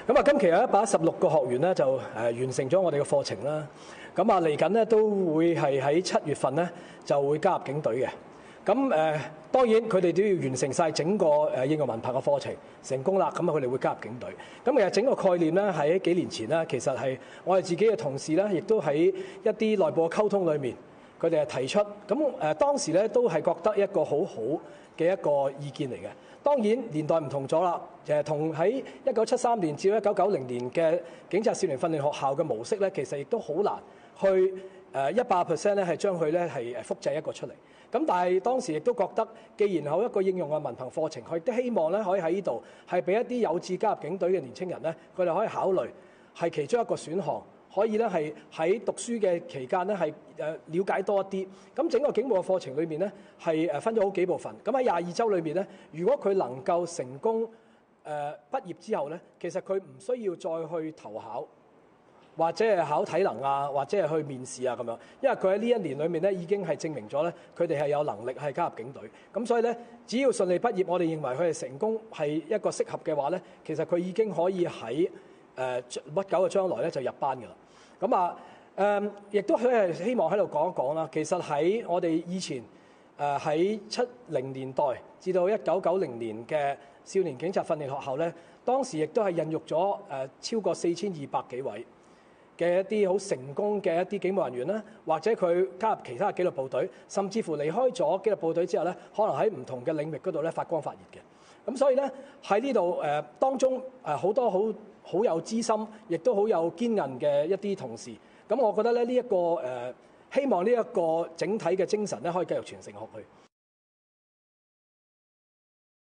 咁啊，今期有116個學員咧就完成咗我哋嘅課程啦。咁啊，嚟緊咧都會係喺7月份咧就會加入警隊嘅。咁當然佢哋都要完成晒整個應用文憑嘅課程，成功啦，咁啊佢哋會加入警隊。咁其實整個概念咧喺幾年前咧，其實係我哋自己嘅同事咧，亦都喺一啲內部嘅溝通裏面，佢哋係提出。咁當時咧都係覺得一個好好嘅一個意見嚟嘅。當然年代唔同咗啦，同喺1973年至1990年嘅警察少年訓練學校嘅模式咧，其實亦都好難去100% 咧係將佢咧係複製一個出嚟。咁但係當時亦都覺得，既然有一個應用嘅文憑課程，佢亦都希望咧可以喺呢度係俾一啲有志加入警隊嘅年青人咧，佢哋可以考慮係其中一個選項，可以咧係喺讀書嘅期間咧係了解多一啲。咁整個警務嘅課程裏面咧係分咗好幾部分。咁喺22週裏面咧，如果佢能夠成功畢業之後咧，其實佢唔需要再去投考，或者係考體能啊，或者係去面試啊咁樣，因為佢喺呢一年裏面咧已經係證明咗咧，佢哋係有能力係加入警隊。咁所以咧，只要順利畢業，我哋認為佢係成功係一個適合嘅話咧，其實佢已經可以喺不久嘅將來咧就入班㗎啦。咁啊亦都係希望喺度講一講啦。其實喺我哋以前喺70年代至到1990年嘅少年警察訓練學校咧，當時亦都係孕育咗超過4200幾位嘅一啲好成功嘅一啲警務人員啦，或者佢加入其他嘅紀律部隊，甚至乎離開咗紀律部隊之後咧，可能喺唔同嘅領域嗰度咧發光發熱嘅。咁所以咧喺呢度當中好多好有資深，亦都好有堅韌嘅一啲同事。咁我覺得咧呢一個希望呢一個整體嘅精神咧可以繼續傳承落去。